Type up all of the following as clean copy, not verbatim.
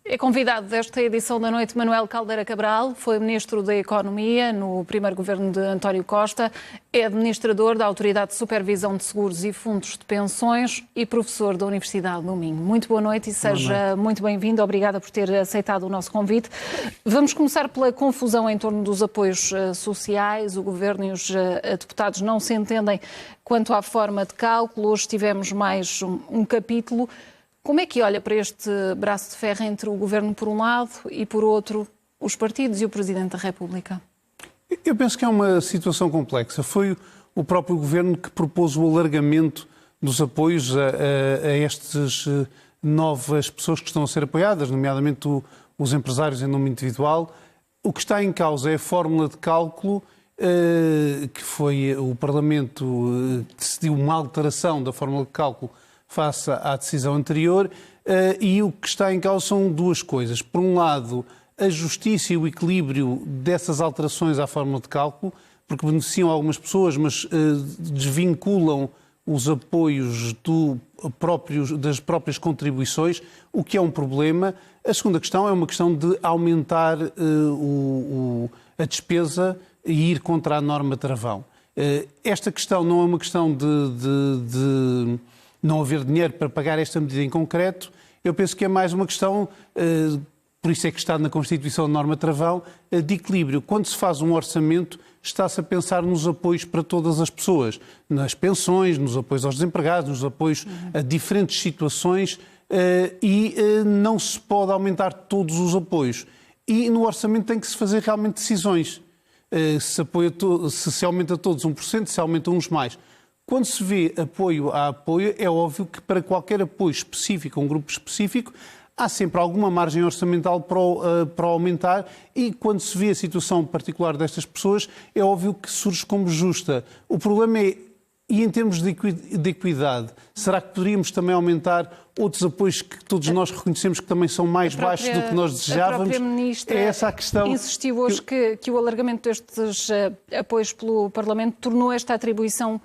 É convidado desta edição da noite Manuel Caldeira Cabral, foi Ministro da Economia no primeiro governo de António Costa, é administrador da Autoridade de Supervisão de Seguros e Fundos de Pensões e professor da Universidade do Minho. Muito boa noite e seja muito bem-vindo. Obrigada por ter aceitado o nosso convite. Vamos começar pela confusão em torno dos apoios sociais. O Governo e os deputados não se entendem quanto à forma de cálculo. Hoje tivemos mais um capítulo. Como é que olha para este braço de ferro entre o Governo por um lado e por outro os partidos e o Presidente da República? Eu penso que é uma situação complexa. Foi o próprio Governo que propôs o alargamento dos apoios a estas novas pessoas que estão a ser apoiadas, nomeadamente os empresários em nome individual. O que está em causa é a fórmula de cálculo que foi o Parlamento decidiu uma alteração da fórmula de cálculo face à decisão anterior, e o que está em causa são duas coisas. Por um lado, a justiça e o equilíbrio dessas alterações à fórmula de cálculo, porque beneficiam algumas pessoas, mas desvinculam os apoios das próprias contribuições, o que é um problema. A segunda questão é uma questão de aumentar a despesa e ir contra a norma travão. Esta questão não é uma questão de não haver dinheiro para pagar esta medida em concreto. Eu penso que é mais uma questão, por isso é que está na Constituição de norma travão, de equilíbrio. Quando se faz um orçamento, está-se a pensar nos apoios para todas as pessoas, nas pensões, nos apoios aos desempregados, nos apoios a diferentes situações, e não se pode aumentar todos os apoios. E no orçamento tem que se fazer realmente decisões. Se aumenta todos 1%, se aumentam uns mais. Quando se vê apoio a apoio, é óbvio que para qualquer apoio específico, um grupo específico, há sempre alguma margem orçamental para aumentar, e quando se vê a situação particular destas pessoas, é óbvio que surge como justa. O problema é, e em termos de equidade, será que poderíamos também aumentar outros apoios que todos nós reconhecemos que também são mais baixos do que nós desejávamos? A própria Ministra essa a questão. Insistiu hoje que o alargamento destes apoios pelo Parlamento tornou esta atribuição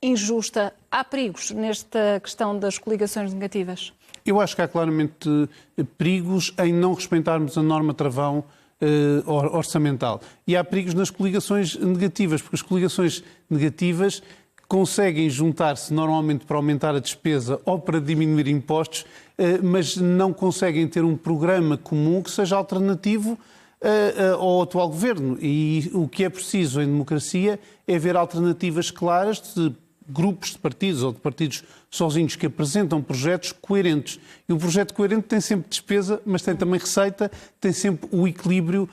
injusta. Há perigos nesta questão das coligações negativas? Eu acho que há claramente perigos em não respeitarmos a norma travão orçamental. E há perigos nas coligações negativas, porque as coligações negativas conseguem juntar-se normalmente para aumentar a despesa ou para diminuir impostos, mas não conseguem ter um programa comum que seja alternativo ao atual governo. E o que é preciso em democracia é ver alternativas claras de grupos de partidos ou de partidos sozinhos que apresentam projetos coerentes. E um projeto coerente tem sempre despesa, mas tem também receita, tem sempre o equilíbrio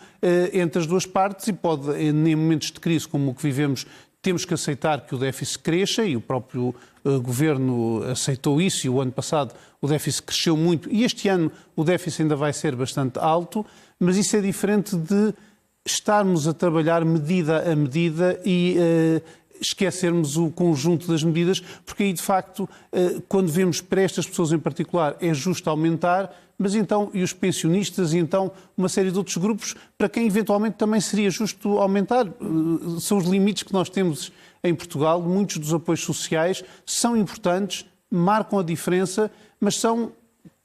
entre as duas partes, e pode, em momentos de crise como o que vivemos, temos que aceitar que o déficit cresça, e o próprio Governo aceitou isso, e o ano passado o déficit cresceu muito, e este ano o déficit ainda vai ser bastante alto, mas isso é diferente de estarmos a trabalhar medida a medida e esquecermos o conjunto das medidas, porque aí, de facto, quando vemos para estas pessoas em particular, é justo aumentar, mas então, e os pensionistas, e então uma série de outros grupos, para quem eventualmente também seria justo aumentar. São os limites que nós temos em Portugal. Muitos dos apoios sociais são importantes, marcam a diferença, mas são,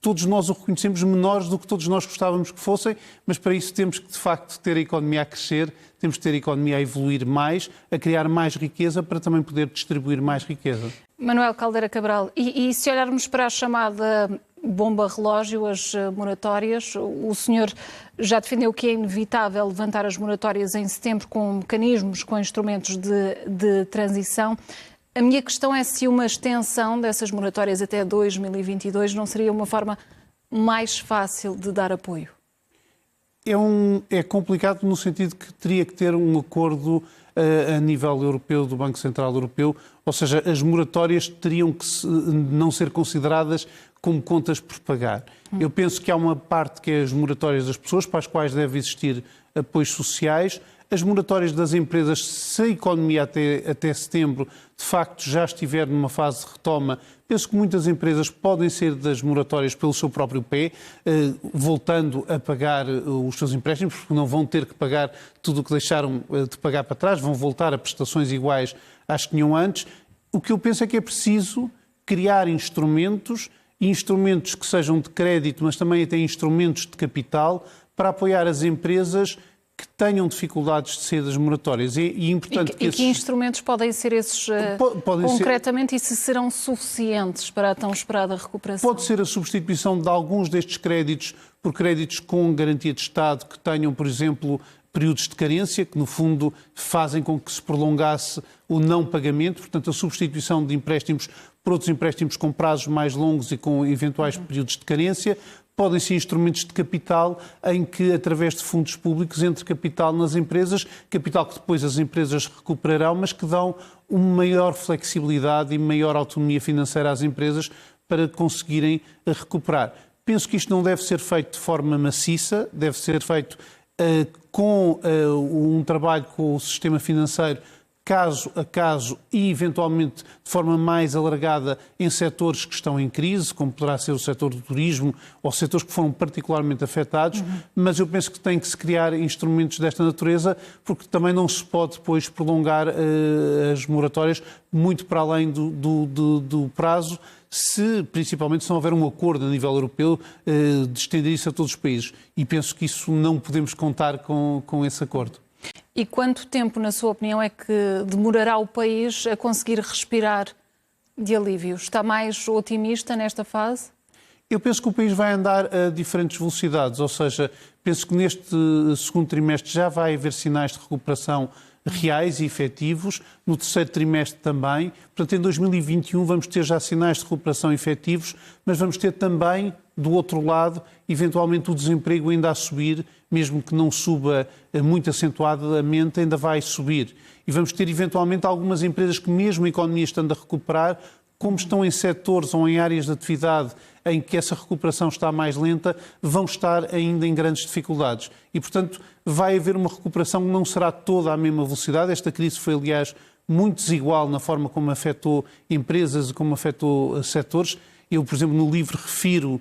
todos nós o reconhecemos, menores do que todos nós gostávamos que fossem, mas para isso temos que, de facto, ter a economia a crescer, temos que ter a economia a evoluir mais, a criar mais riqueza, para também poder distribuir mais riqueza. Manuel Caldeira Cabral, e se olharmos para a chamada bomba relógio, as moratórias, o senhor já defendeu que é inevitável levantar as moratórias em setembro com mecanismos, com instrumentos de transição. A minha questão é se uma extensão dessas moratórias até 2022 não seria uma forma mais fácil de dar apoio? É complicado no sentido que teria que ter um acordo a nível europeu, do Banco Central Europeu, ou seja, as moratórias teriam que não ser consideradas como contas por pagar. Eu penso que há uma parte que é as moratórias das pessoas, para as quais deve existir apoios sociais. As moratórias das empresas, se a economia até setembro de facto já estiver numa fase de retoma, penso que muitas empresas podem sair das moratórias pelo seu próprio pé, voltando a pagar os seus empréstimos, porque não vão ter que pagar tudo o que deixaram de pagar para trás, vão voltar a prestações iguais às que tinham antes. O que eu penso é que é preciso criar instrumentos instrumentos que sejam de crédito, mas também até instrumentos de capital para apoiar as empresas que tenham dificuldades de sair das moratórias. E importante que que instrumentos podem ser esses concretamente e se serão suficientes para a tão esperada recuperação? Pode ser a substituição de alguns destes créditos por créditos com garantia de Estado que tenham, por exemplo, períodos de carência, que no fundo fazem com que se prolongasse o não pagamento, portanto a substituição de empréstimos por outros empréstimos com prazos mais longos e com eventuais períodos de carência. Podem ser instrumentos de capital em que, através de fundos públicos, entre capital nas empresas, capital que depois as empresas recuperarão, mas que dão uma maior flexibilidade e maior autonomia financeira às empresas para conseguirem recuperar. Penso que isto não deve ser feito de forma maciça, deve ser feito com um trabalho com o sistema financeiro caso a caso e, eventualmente, de forma mais alargada em setores que estão em crise, como poderá ser o setor do turismo ou setores que foram particularmente afetados, mas eu penso que tem que se criar instrumentos desta natureza, porque também não se pode depois prolongar as moratórias muito para além do prazo, principalmente se não houver um acordo a nível europeu de estender isso a todos os países. E penso que isso não podemos contar com esse acordo. E quanto tempo, na sua opinião, é que demorará o país a conseguir respirar de alívio? Está mais otimista nesta fase? Eu penso que o país vai andar a diferentes velocidades, ou seja, penso que neste segundo trimestre já vai haver sinais de recuperação reais e efetivos, no terceiro trimestre também. Portanto, em 2021 vamos ter já sinais de recuperação efetivos, mas vamos ter também, do outro lado, eventualmente o desemprego ainda a subir, mesmo que não suba muito acentuadamente, ainda vai subir. E vamos ter eventualmente algumas empresas que, mesmo a economia estando a recuperar, como estão em setores ou em áreas de atividade em que essa recuperação está mais lenta, vão estar ainda em grandes dificuldades. E, portanto, vai haver uma recuperação que não será toda à mesma velocidade. Esta crise foi, aliás, muito desigual na forma como afetou empresas e como afetou setores. Eu, por exemplo, no livro refiro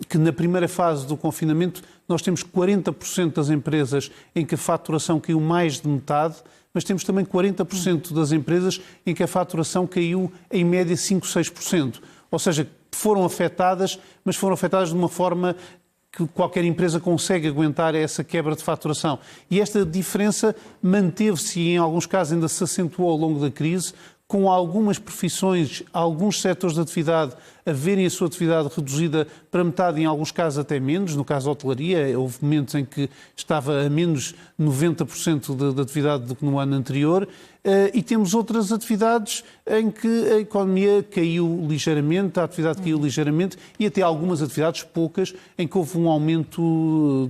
que na primeira fase do confinamento nós temos 40% das empresas em que a faturação caiu mais de metade, mas temos também 40% das empresas em que a faturação caiu em média 5, 6%. Ou seja, foram afetadas, mas foram afetadas de uma forma que qualquer empresa consegue aguentar essa quebra de faturação. E esta diferença manteve-se e, em alguns casos, ainda se acentuou ao longo da crise, com algumas profissões, alguns setores de atividade a verem a sua atividade reduzida para metade, em alguns casos até menos. No caso da hotelaria, houve momentos em que estava a menos 90% de atividade do que no ano anterior. E temos outras atividades em que a economia caiu ligeiramente, a atividade caiu ligeiramente e até algumas atividades, poucas, em que houve um aumento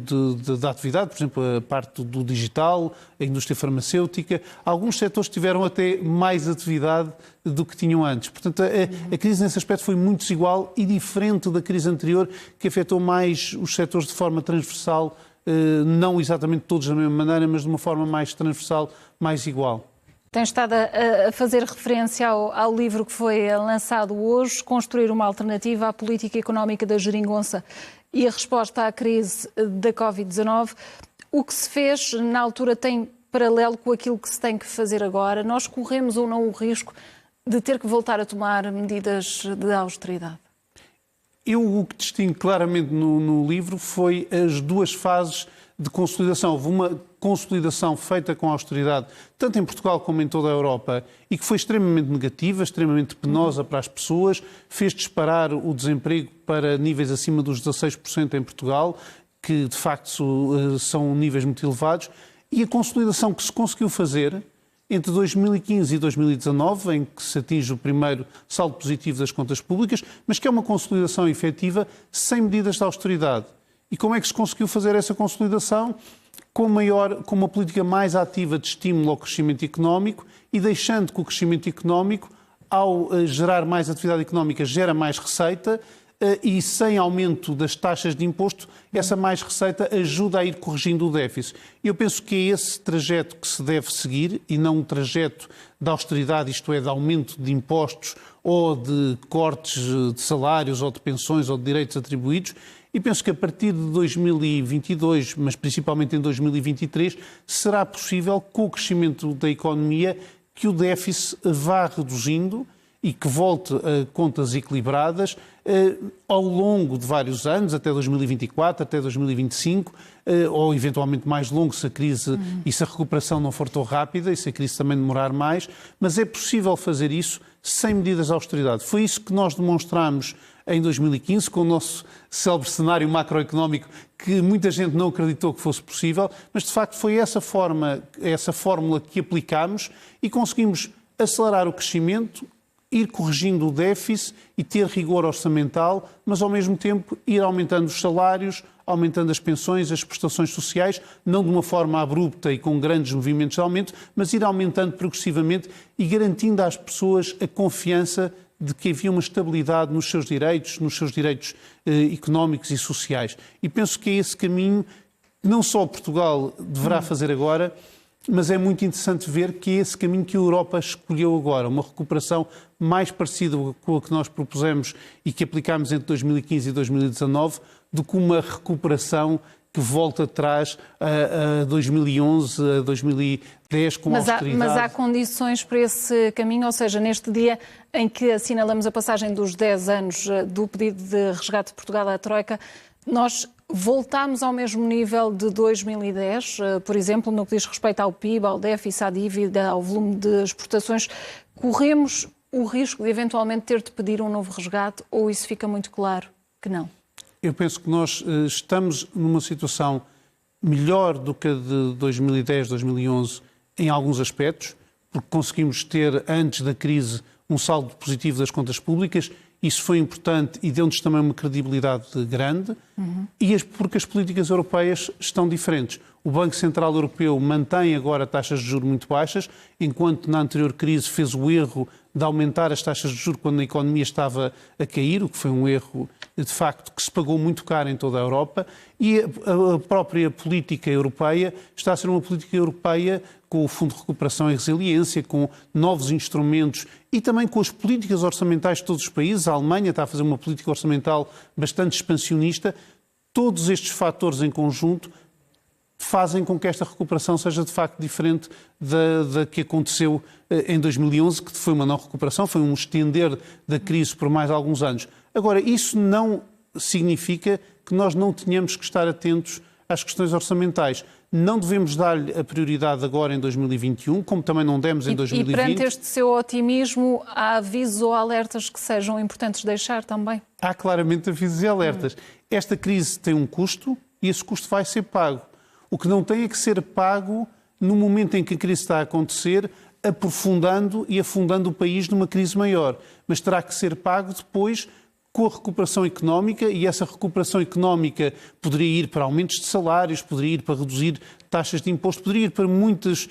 da atividade, por exemplo, a parte do digital, a indústria farmacêutica. Alguns setores tiveram até mais atividade do que tinham antes. Portanto, a crise nesse aspecto foi muito desigual e diferente da crise anterior, que afetou mais os setores de forma transversal, não exatamente todos da mesma maneira, mas de uma forma mais transversal, mais igual. Tem estado a fazer referência ao livro que foi lançado hoje, Construir uma Alternativa à Política Económica da Geringonça e a Resposta à Crise da Covid-19. O que se fez na altura tem paralelo com aquilo que se tem que fazer agora? Nós corremos ou não o risco de ter que voltar a tomar medidas de austeridade? O que distingo claramente no livro foi as duas fases de consolidação. Houve uma consolidação feita com austeridade, tanto em Portugal como em toda a Europa, e que foi extremamente negativa, extremamente penosa para as pessoas, fez disparar o desemprego para níveis acima dos 16% em Portugal, que de facto são níveis muito elevados, e a consolidação que se conseguiu fazer entre 2015 e 2019, em que se atinge o primeiro saldo positivo das contas públicas, mas que é uma consolidação efetiva sem medidas de austeridade. E como é que se conseguiu fazer essa consolidação? Com uma política mais ativa de estímulo ao crescimento económico e deixando que o crescimento económico, ao gerar mais atividade económica, gera mais receita e sem aumento das taxas de imposto, essa mais receita ajuda a ir corrigindo o déficit. Eu penso que é esse trajeto que se deve seguir e não um trajeto de austeridade, isto é, de aumento de impostos ou de cortes de salários ou de pensões ou de direitos atribuídos. E penso que a partir de 2022, mas principalmente em 2023, será possível, com o crescimento da economia, que o déficit vá reduzindo e que volte a contas equilibradas ao longo de vários anos, até 2024, até 2025, ou eventualmente mais longo se a crise e se a recuperação não for tão rápida e se a crise também demorar mais, mas é possível fazer isso sem medidas de austeridade. Foi isso que nós demonstramos em 2015, com o nosso célebre cenário macroeconómico, que muita gente não acreditou que fosse possível, mas de facto foi essa fórmula que aplicámos e conseguimos acelerar o crescimento, ir corrigindo o déficit e ter rigor orçamental, mas ao mesmo tempo ir aumentando os salários, aumentando as pensões, as prestações sociais, não de uma forma abrupta e com grandes movimentos de aumento, mas ir aumentando progressivamente e garantindo às pessoas a confiança de que havia uma estabilidade nos seus direitos económicos e sociais. E penso que é esse caminho que não só Portugal deverá fazer agora, mas é muito interessante ver que é esse caminho que a Europa escolheu agora, uma recuperação mais parecida com a que nós propusemos e que aplicámos entre 2015 e 2019, do que uma recuperação que volta atrás a 2011, a 2010, com austeridade. Mas há condições para esse caminho, ou seja, neste dia em que assinalamos a passagem dos 10 anos do pedido de resgate de Portugal à Troika, nós voltámos ao mesmo nível de 2010, por exemplo, no que diz respeito ao PIB, ao déficit, à dívida, ao volume de exportações. Corremos o risco de eventualmente ter de pedir um novo resgate ou isso fica muito claro que não? Eu penso que nós estamos numa situação melhor do que a de 2010, 2011 em alguns aspectos, porque conseguimos ter, antes da crise, um saldo positivo das contas públicas. Isso foi importante e deu-nos também uma credibilidade grande, e porque as políticas europeias estão diferentes. O Banco Central Europeu mantém agora taxas de juros muito baixas, enquanto na anterior crise fez o erro de aumentar as taxas de juros quando a economia estava a cair, o que foi um erro, de facto, que se pagou muito caro em toda a Europa, e a própria política europeia está a ser uma política europeia com o Fundo de Recuperação e Resiliência, com novos instrumentos e também com as políticas orçamentais de todos os países. A Alemanha está a fazer uma política orçamental bastante expansionista. Todos estes fatores em conjunto fazem com que esta recuperação seja de facto diferente da que aconteceu em 2011, que foi uma não recuperação, foi um estender da crise por mais alguns anos. Agora, isso não significa que nós não tenhamos que estar atentos às questões orçamentais. Não devemos dar-lhe a prioridade agora em 2021, como também não demos em 2020. E perante este seu otimismo, há avisos ou alertas que sejam importantes deixar também? Há claramente avisos e alertas. Esta crise tem um custo e esse custo vai ser pago. O que não tem é que ser pago no momento em que a crise está a acontecer, aprofundando e afundando o país numa crise maior. Mas terá que ser pago depois com a recuperação económica, e essa recuperação económica poderia ir para aumentos de salários, poderia ir para reduzir taxas de imposto, poderia ir para muitas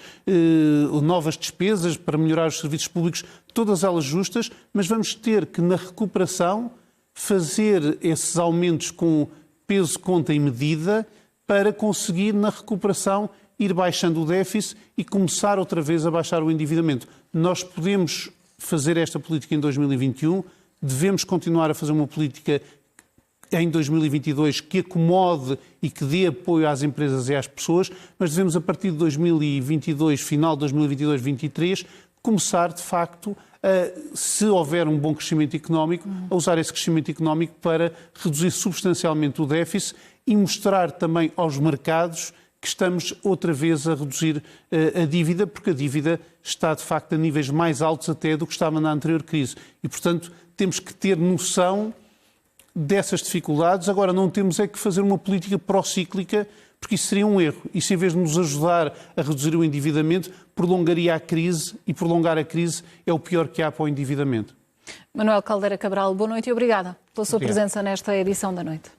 novas despesas, para melhorar os serviços públicos, todas elas justas, mas vamos ter que, na recuperação, fazer esses aumentos com peso, conta e medida para conseguir, na recuperação, ir baixando o déficit e começar outra vez a baixar o endividamento. Nós podemos fazer esta política em 2021, devemos continuar a fazer uma política em 2022 que acomode e que dê apoio às empresas e às pessoas, mas devemos, a partir de 2022, final de 2022, 2023, começar, de facto, se houver um bom crescimento económico, a usar esse crescimento económico para reduzir substancialmente o déficit e mostrar também aos mercados que estamos outra vez a reduzir a dívida, porque a dívida está, de facto, a níveis mais altos até do que estava na anterior crise. E, portanto, temos que ter noção dessas dificuldades. Agora, não temos é que fazer uma política procíclica, porque isso seria um erro. Isso, em vez de nos ajudar a reduzir o endividamento, prolongaria a crise, e prolongar a crise é o pior que há para o endividamento. Manuel Caldeira Cabral, boa noite e obrigada pela sua presença nesta edição da noite.